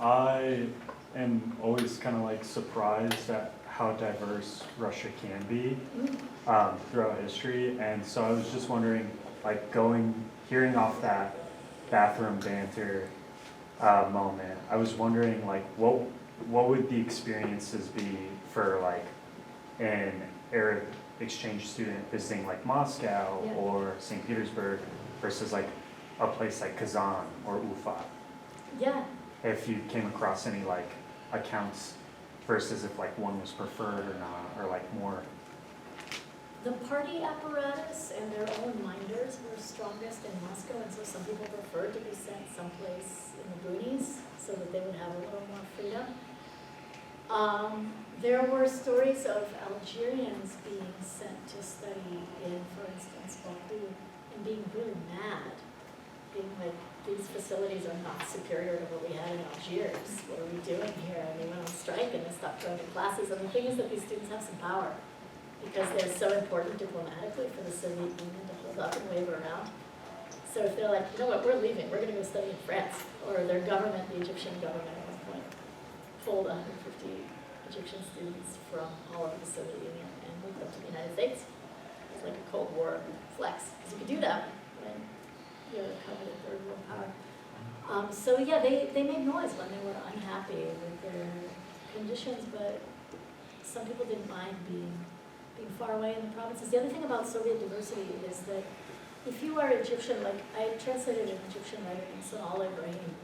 Speaker 5: I am always kind of like surprised at how diverse Russia can be throughout history, and so I was just wondering, like hearing off that bathroom banter moment, I was wondering like what would the experiences be for like an Arab exchange student visiting like Moscow or St. Petersburg versus like a place like Kazan or Ufa?
Speaker 2: Yeah.
Speaker 5: If you came across any like accounts versus if like one was preferred or not, or like more.
Speaker 2: The party apparatus and their own minders were strongest in Moscow, and so some people preferred to be sent someplace in the boonies so that they would have a little more freedom. There were stories of Algerians being sent to study in, for instance, Baku, and being really mad, being like, these facilities are not superior to what we had in Algiers. What are we doing here? And they went on strike and they stopped going to classes. And the thing is that these students have some power because they're so important diplomatically for the Soviet Union to hold up and wave around. So if they're like, you know what, we're leaving, we're going to go study in France, or their government, the Egyptian government at one point, pulled 150 Egyptian students from all over the Soviet Union and moved them to the United States. It was like a Cold War flex, because you could do that when you're a coveted third world power. So yeah, they made noise when they were unhappy with their conditions, but some people didn't mind being far away in the provinces. The other thing about Soviet diversity is that if you are Egyptian, like I translated an Egyptian writer named Sanal Ibrahim,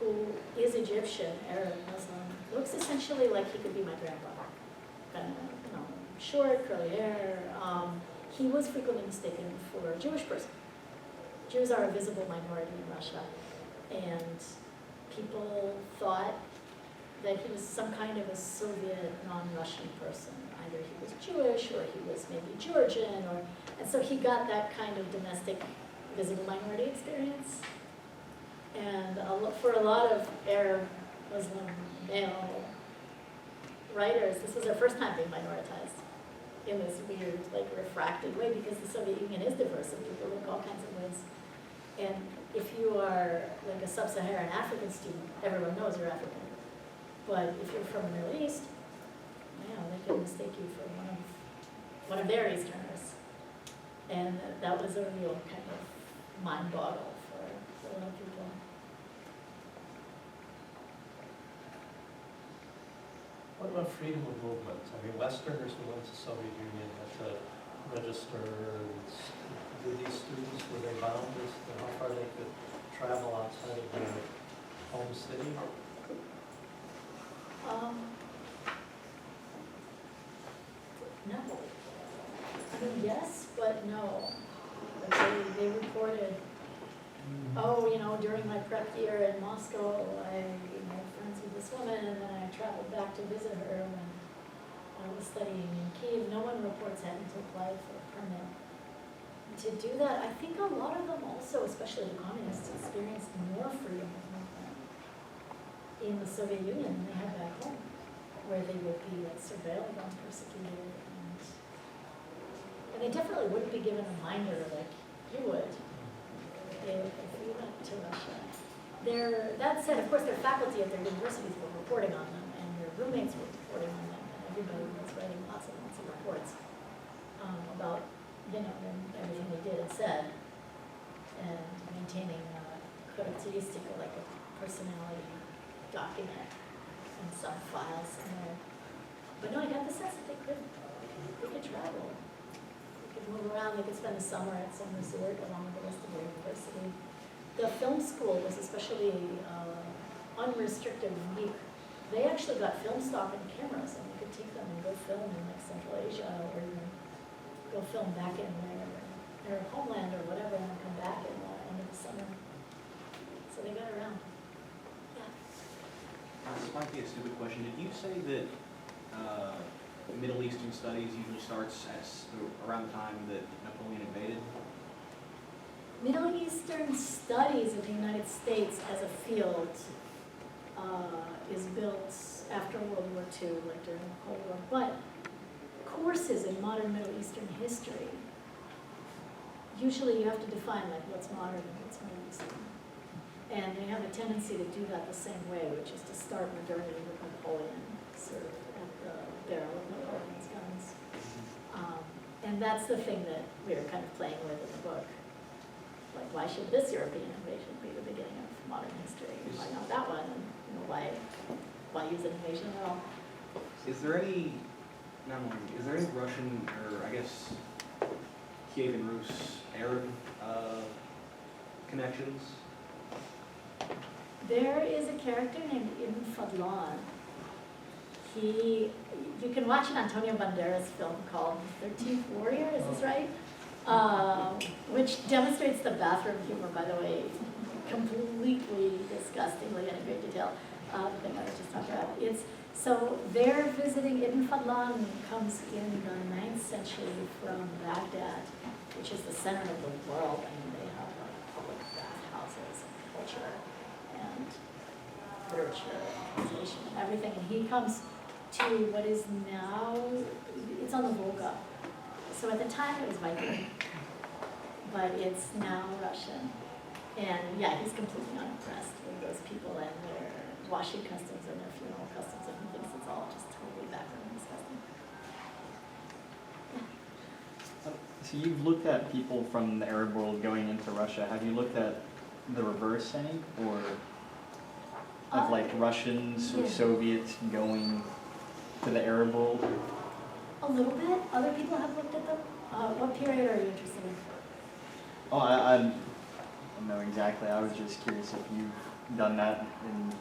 Speaker 2: who is Egyptian, Arab, Muslim, looks essentially like he could be my grandpa. Kind of, you know, short, curly hair. He was frequently mistaken for a Jewish person. Jews are a visible minority in Russia, and people thought that he was some kind of a Soviet non-Russian person. Either he was Jewish or he was maybe Georgian, and so he got that kind of domestic visible minority experience. And for a lot of Arab Muslim male writers, this was their first time being minoritized in this weird, like refracted way, because the Soviet Union is diverse and people look all kinds of ways. And if you are like a sub-Saharan African student, everyone knows you're African. But if you're from the Middle East, they can mistake you for one of their Easterners. And that was a real kind of mind boggle for a lot of people.
Speaker 1: What about freedom of movement? I mean, Westerners who went to Soviet Union had to register. Did these students, were they bound as to how far they could travel outside of their home city?
Speaker 2: No. I mean, yes, but no. But they reported, during my prep year in Moscow, I made friends with this woman, and then I traveled back to visit her when I was studying in Kiev. No one reports having to apply for a permit. To do that, I think a lot of them also, especially the communists, experienced more freedom of movement in the Soviet Union than they had back home, where they would be surveilled and persecuted. And they definitely wouldn't be given a reminder like you would if you went to Russia. That said, of course, their faculty at their universities were reporting on them, and their roommates were reporting on them, and everybody was writing lots of reports about everything they did and said, and maintaining characteristic, like a personality document and some files somewhere. But no, I got the sense that they could travel. They could move around, they could spend the summer at some resort along with the rest of the university. The film school was especially unrestricted and weak. They actually got film stock and cameras, and they could take them and go film in like Central Asia, or even go film back in their homeland or whatever, and then come back in the end of the summer. So they got around. Yeah.
Speaker 6: This might be a stupid question. Did you say that Middle Eastern studies usually starts around the time that Napoleon invaded?
Speaker 2: Middle Eastern studies of the United States as a field is built after World War II, like during the Cold War. But courses in modern Middle Eastern history, usually you have to define like what's modern and what's Middle Eastern. And they have a tendency to do that the same way, which is to start modernity with Napoleon, sort of at the barrel of Napoleon's guns. And that's the thing that we're kind of playing with in the book. Like, why should this European invasion be the beginning of modern history? Why not that one? And why use an invasion at all?
Speaker 6: Is there any Russian, or I guess Kievan Rus Arab connections?
Speaker 2: There is a character named Ibn Fadlan. You can watch an Antonio Banderas film called 13th Warrior, is this right? Which demonstrates the bathroom humor, by the way, completely disgustingly and in great detail. The thing I was just talking about. So they're visiting, Ibn Fadlan comes in the 9th century from Baghdad, which is the center of the world. I mean, they have public bathhouses and culture and literature and civilization and everything. And he comes to what is now, it's on the Volga. So at the time it was Viking, but it's now Russian. And yeah, he's completely unimpressed with those people and their washing customs and their funeral customs, and he thinks it's all just totally backward and disgusting.
Speaker 7: So you've looked at people from the Arab world going into Russia. Have you looked at the reverse any, or of like Russians or
Speaker 2: yeah.
Speaker 7: Soviets going to the Arab world?
Speaker 2: A little bit. Other people have looked at them. What period are you interested in?
Speaker 7: Oh, I don't know exactly. I was just curious if you've done that in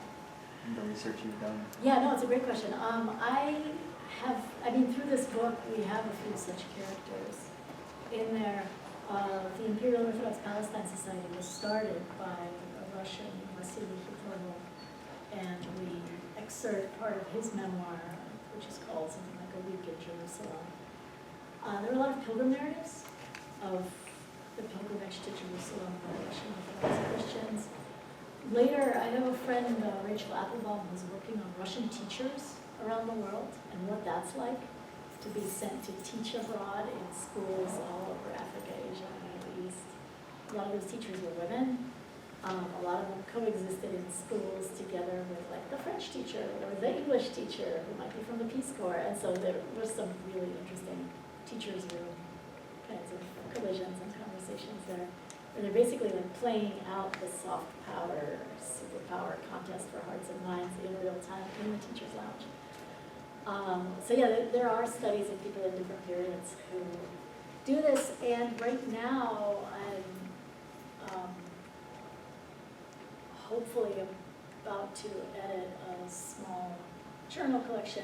Speaker 7: the research you've done.
Speaker 2: Yeah, no, it's a great question. Through this book, we have a few such characters in there. The Imperial Orthodox Palestine Society was started by a Russian, Vasily Hitlerov, and we excerpt part of his memoir, which is called something like A Week in Jerusalem. There are a lot of pilgrim narratives of the pilgrimage to Jerusalem by Russian Orthodox Christians. Later, I have a friend, Rachel Applebaum, who's working on Russian teachers around the world and what that's like to be sent to teach abroad in schools all over Africa, Asia, and the Middle East. A lot of those teachers were women, A lot of them coexisted in schools together with like the French teacher or the English teacher who might be from the Peace Corps. And so there was some really interesting teachers' room kinds of collisions and conversations there. And they're basically like playing out the soft power, superpower contest for hearts and minds in real time in the teacher's lounge. So yeah, there are studies of people in different periods who do this, and right now I'm hopefully about to edit a small journal collection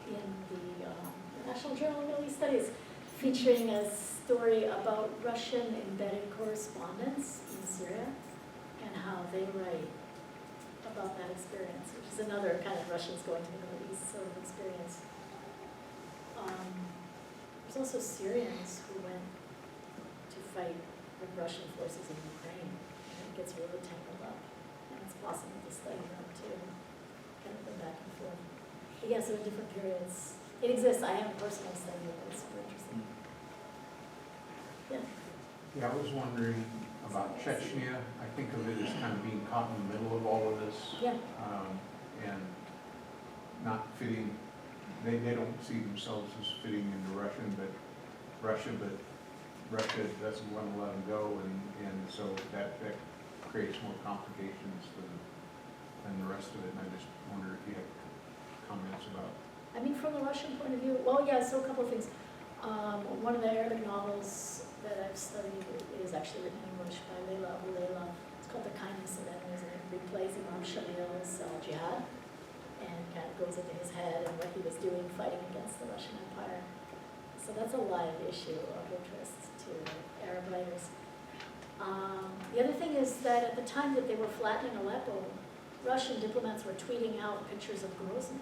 Speaker 2: in the National Journal of Middle East Studies, featuring a story about Russian embedded correspondence in Syria and how they write about that experience, which is another kind of Russians going to the Middle East sort of experience. There's also Syrians who went to fight with Russian forces in Ukraine, and it gets really tangled up. And it's possible to study them too, kind of go back and forth. But yeah, so in different periods, it exists. I haven't personally studied it, but it's super interesting. Yeah.
Speaker 8: Yeah, I was wondering about Chechnya. I think of it as kind of being caught in the middle of all of this.
Speaker 2: Yeah.
Speaker 8: And not fitting, they don't see themselves as fitting into Russia, but Russia doesn't want to let them go, and so that creates more complications than the rest of it. And I just wonder if you have comments about.
Speaker 2: I mean, from the Russian point of view, well, yeah, so a couple of things. One of the Arabic novels that I've studied is actually written in English by Leila Abu Leila. It's called The Kindness of Enemies, and it replays Imam Shamil's jihad, and kind of goes into his head and what he was doing fighting against the Russian Empire. So that's a live issue of interest to Arab writers. The other thing is that at the time that they were flattening Aleppo, Russian diplomats were tweeting out pictures of Grozny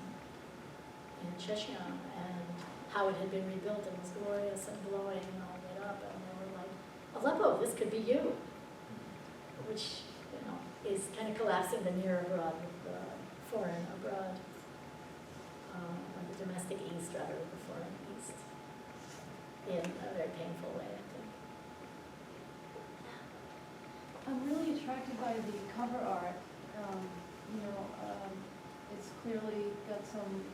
Speaker 2: in Chechnya and how it had been rebuilt and was glorious and glowing and all lit up, and they were like, Aleppo, this could be you, which, you know, is kind of collapsing the near abroad with the foreign abroad, or the domestic east rather than the foreign east, in a very painful way, I think.
Speaker 3: I'm really attracted by the cover art. It's clearly got some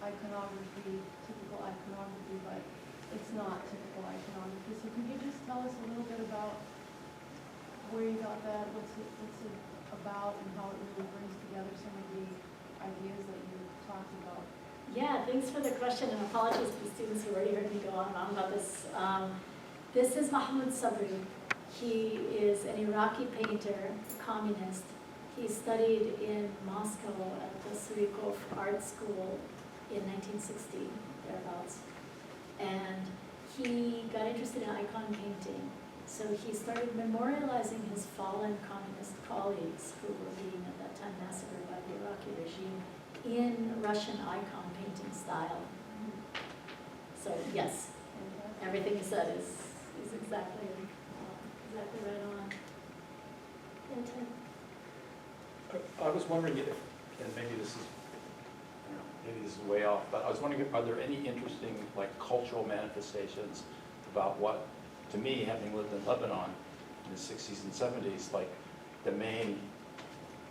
Speaker 3: iconography, typical iconography, but it's not typical iconography. So could you just tell us a little bit about where you got that, what's it about, and how it really brings together some of the ideas that you talked about?
Speaker 2: Yeah, thanks for the question, and apologies to the students who already heard me go on and on about this. This is Mahmoud Sabri. He is an Iraqi painter, communist. He studied in Moscow at the Surikov Art School in 1960, thereabouts. And he got interested in icon painting. So he started memorializing his fallen communist colleagues who were being at that time massacred by the Iraqi regime in Russian icon painting style. So yes, everything you said is exactly right on. Yeah, Tim.
Speaker 9: I was wondering if, and maybe this is, I don't know, maybe this is way off, but I was wondering, are there any interesting like cultural manifestations about what, to me, having lived in Lebanon in the 60s and 70s, like the main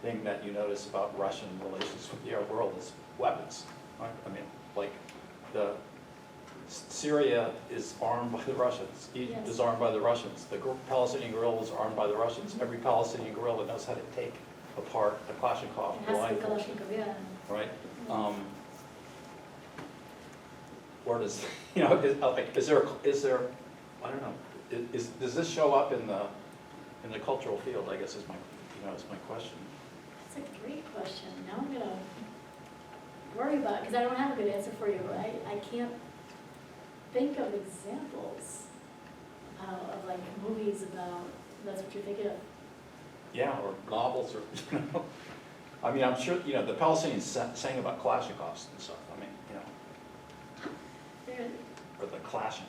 Speaker 9: thing that you notice about Russian relations with the Arab world is weapons, right? I mean, like Syria is armed by the Russians, Egypt
Speaker 2: Yes.
Speaker 9: is armed by the Russians, the Palestinian guerrilla is armed by the Russians. Every Palestinian guerrilla knows how to take apart a Kalashnikov
Speaker 2: It has to be
Speaker 9: rifle,
Speaker 2: Kalashnikov, yeah.
Speaker 9: right? Where does, you know, is there, I don't know, does this show up in the cultural field, I guess is my question.
Speaker 2: That's a great question. Now I'm gonna worry about it, because I don't have a good answer for you. I can't think of examples of like movies about, that's what you're thinking of.
Speaker 9: Yeah, or novels, or, you know, I mean, I'm sure, you know, the Palestinians sang about Kalashnikovs and stuff, I mean, you know,
Speaker 2: There,
Speaker 9: or the clashing,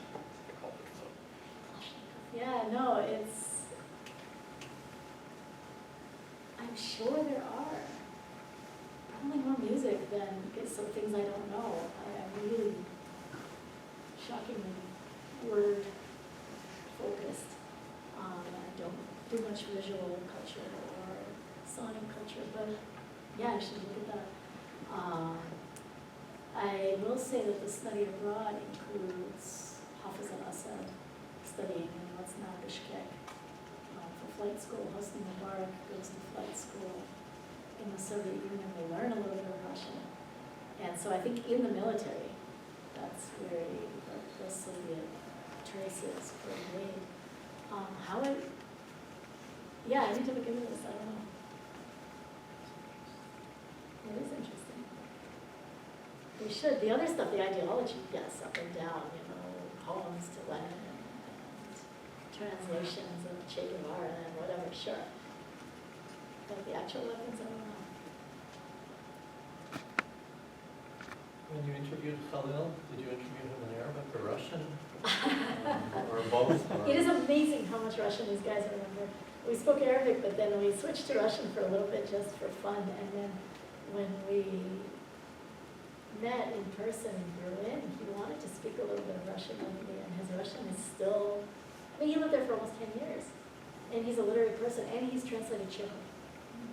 Speaker 9: they called it, so.
Speaker 2: yeah, no, it's, I'm sure there are. Probably more music than some things I don't know. I'm really shockingly word focused. I don't do much visual culture or sonic culture, but yeah, you should look at that. I will say that the study abroad includes Hafiz al-Assad studying in what's now Bishkek for flight school. Hosni Mubarak goes to flight school in the Soviet Union. They learn a little bit of Russian. And so I think in the military, that's where the Soviet traces were made. Yeah, I need to look into this, I don't know. It is interesting. We should. The other stuff, the ideology, yes, up and down, poems to Lenin and translations of Che Guevara and whatever, sure. But the actual weapons, I don't know.
Speaker 1: When you interviewed Khalil, did you interview him in Arabic or Russian? Or both? Or?
Speaker 2: It is amazing how much Russian these guys remember. We spoke Arabic, but then we switched to Russian for a little bit just for fun. And then when we met in person in Berlin, he wanted to speak a little bit of Russian with me, and his Russian is still, he lived there for almost 10 years. And he's a literary person, and he's translated Chekhov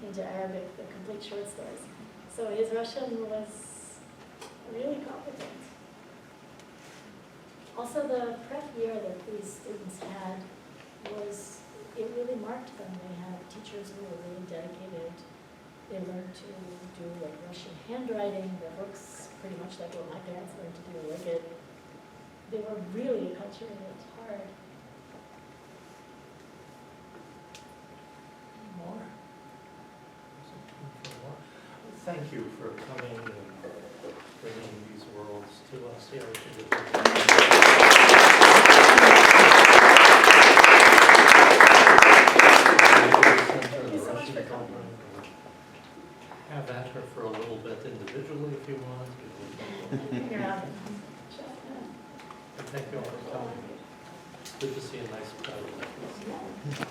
Speaker 2: into Arabic, the complete short stories. So his Russian was really competent. Also, the prep year that these students had it really marked them. They had teachers who were really dedicated. They learned to do like Russian handwriting, their books, pretty much like what my parents learned to do. They were really acculturated hard.
Speaker 1: More? Thank you for coming and bringing these worlds to us here.
Speaker 2: Thank you so much for coming.
Speaker 1: Have at her for a little bit individually if you want.
Speaker 2: You're out.
Speaker 1: Thank you all for coming. Good to see a nice crowd like this.
Speaker 2: Yeah.